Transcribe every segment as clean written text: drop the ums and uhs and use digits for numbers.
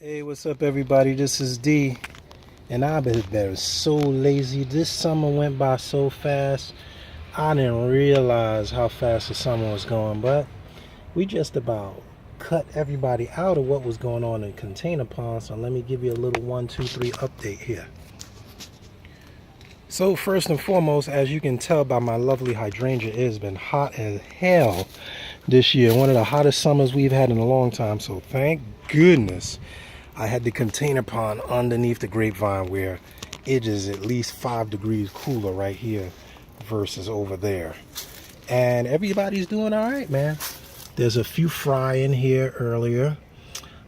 Hey, what's up, everybody? This is D, and I've been so lazy. This summer went by so fast. I didn't realize how fast the summer was going, but we just about cut everybody out of what was going on in container ponds. So let me give you a little 1, 2, 3 update here. So first and foremost, as you can tell by my lovely hydrangea, it has been hot as hell this year. One of the hottest summers we've had in a long time. So thank goodness I had the container pond underneath the grapevine where it is at least 5 degrees cooler right here versus over there. And everybody's doing all right, man. There's a few fry in here earlier.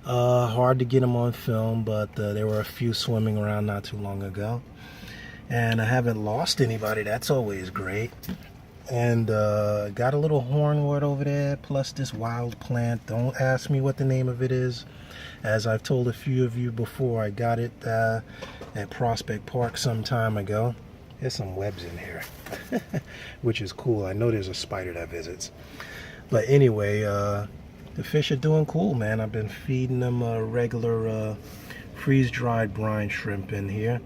Hard to get them on film, but there were a few swimming around not too long ago. And I haven't lost anybody. That's always great. And got a little hornwort over there, plus this wild plant. Don't ask me what the name of it is. As I've told a few of you before, I got it at Prospect Park some time ago. There's some webs in here, which is cool. I know there's a spider that visits. But anyway, the fish are doing cool, man. I've been feeding them regular freeze-dried brine shrimp in here.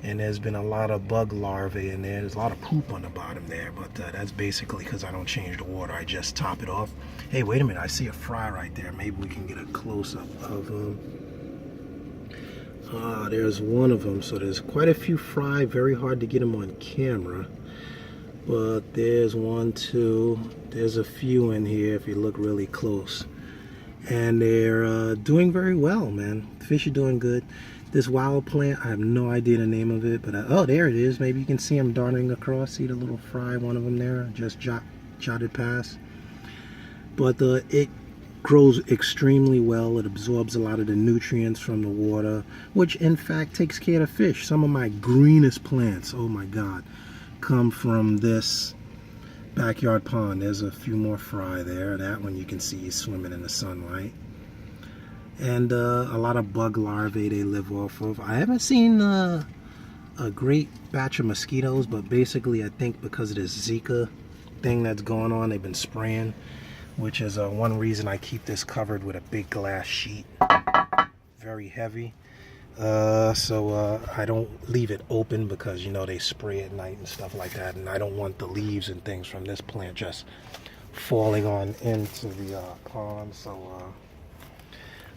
And there's been a lot of bug larvae in there. There's a lot of poop on the bottom there, but that's basically because I don't change the water. I just top it off. Hey, wait a minute. I see a fry right there. Maybe we can get a close-up of them. There's one of them. So there's quite a few fry. Very hard to get them on camera. But there's one, two. There's a few in here if you look really close. And they're doing very well, man. The fish are doing good. This wild plant, I have no idea the name of it, but oh, there it is. Maybe you can see them darting across. See the little fry, one of them there, just jotted past. But it grows extremely well. It absorbs a lot of the nutrients from the water, which in fact takes care of fish. Some of my greenest plants, oh my God, come from this backyard pond. There's a few more fry there. That one you can see swimming in the sunlight. And a lot of bug larvae they live off of. I haven't seen a great batch of mosquitoes, but basically I think because of this Zika thing that's going on, they've been spraying, which is one reason I keep this covered with a big glass sheet. Very heavy. So I don't leave it open because, you know, they spray at night and stuff like that, and I don't want the leaves and things from this plant just falling on into the pond. So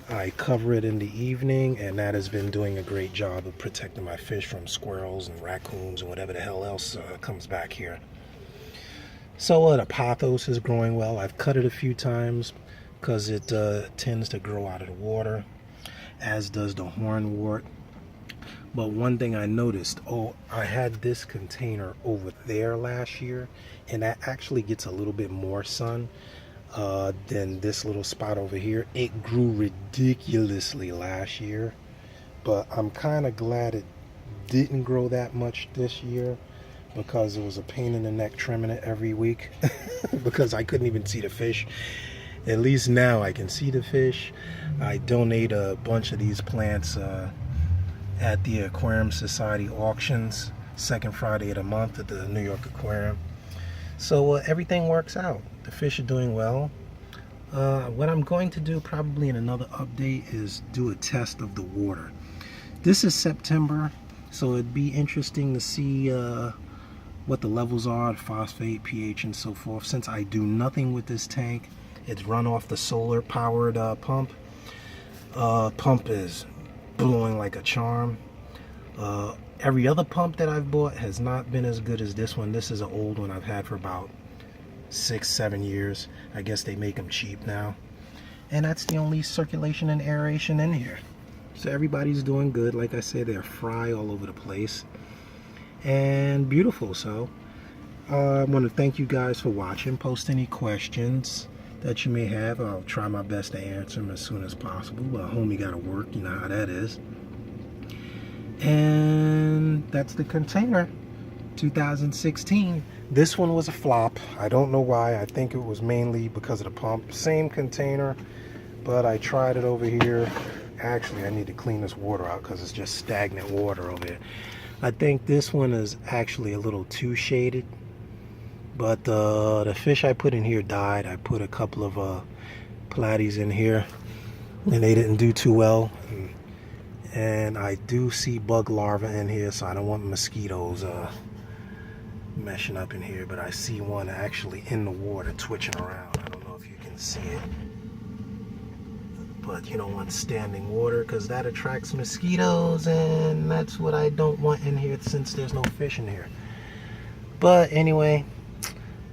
I cover it in the evening, and that has been doing a great job of protecting my fish from squirrels and raccoons and whatever the hell else comes back here. So the pothos is growing well. I've cut it a few times because it tends to grow out of the water, as does the hornwort. But one thing I noticed, I had this container over there last year, and that actually gets a little bit more sun than this little spot over here. It grew ridiculously last year, but I'm kind of glad it didn't grow that much this year because it was a pain in the neck trimming it every week because I couldn't even see the fish. At least now I can see the fish. I donate a bunch of these plants at the Aquarium Society auctions, second Friday of the month at the New York Aquarium. So everything works out. The fish are doing well. What I'm going to do probably in another update is do a test of the water. This is September, so it'd be interesting to see what the levels are, phosphate, pH, and so forth. Since I do nothing with this tank, it's run off the solar powered pump. Pump is blowing like a charm. Every other pump that I've bought has not been as good as this one. This is an old one I've had for about 6-7 years. I guess they make them cheap now. And that's the only circulation and aeration in here. So everybody's doing good. Like I said, they're fry all over the place. And beautiful. So I want to thank you guys for watching. Post any questions that you may have. I'll try my best to answer them as soon as possible. But homie gotta work. You know how that is. And that's the container 2016. This one was a flop. I don't know why. I think it was mainly because of the pump. Same container, but I tried it over here. Actually, I need to clean this water out because it's just stagnant water over here. I think this one is actually a little too shaded, but the fish I put in here died. I put a couple of platies in here and they didn't do too well. And And I do see bug larvae in here, so I don't want mosquitoes meshing up in here, but I see one actually in the water twitching around. I don't know if you can see it, but you don't want standing water because that attracts mosquitoes, and that's what I don't want in here since there's no fish in here. But anyway,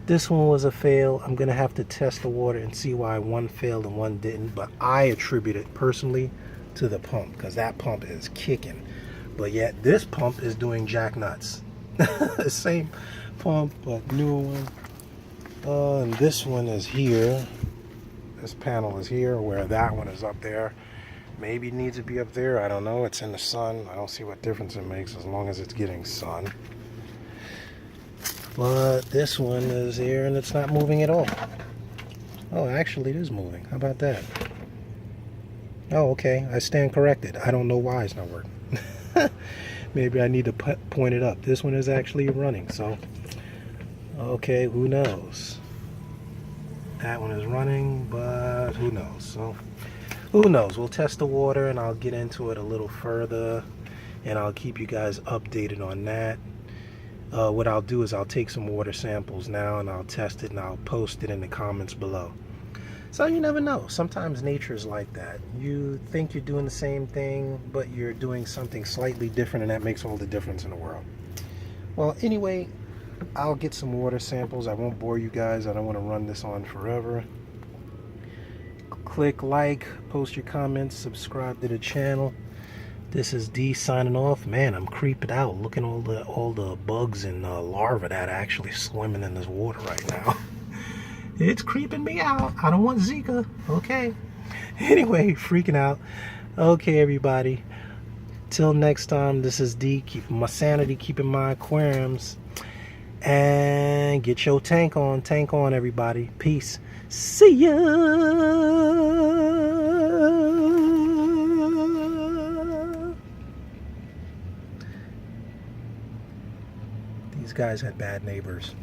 this one was a fail. I'm gonna have to test the water and see why one failed and one didn't, but I attribute it personally to the pump because that pump is kicking, but yet this pump is doing jack nuts. Same pump but newer one. And this one is here. This panel is here where that one is up there. Maybe it needs to be up there, I don't know. It's in the sun. I don't see what difference it makes as long as it's getting sun. But this one is here and it's not moving at all. Oh, actually it is moving. How about that? Oh, okay. I stand corrected. I don't know why it's not working. Maybe I need to point it up. This one is actually running, so okay, who knows? That one is running, but who knows? So who knows? We'll test the water and I'll get into it a little further and I'll keep you guys updated on that. What I'll do is I'll take some water samples now and I'll test it and I'll post it in the comments below. So you never know. Sometimes nature is like that. You think you're doing the same thing, but you're doing something slightly different, and that makes all the difference in the world. Well, anyway, I'll get some water samples. I won't bore you guys. I don't want to run this on forever. Click like, post your comments, subscribe to the channel. This is D signing off. Man, I'm creeped out. Looking at all the bugs and larvae that are actually swimming in this water right now. It's creeping me out. I don't want Zika. Okay. Anyway, freaking out. Okay, everybody. Till next time, this is D. Keeping my sanity, keeping my aquariums. And get your tank on. Tank on, everybody. Peace. See ya. These guys had bad neighbors.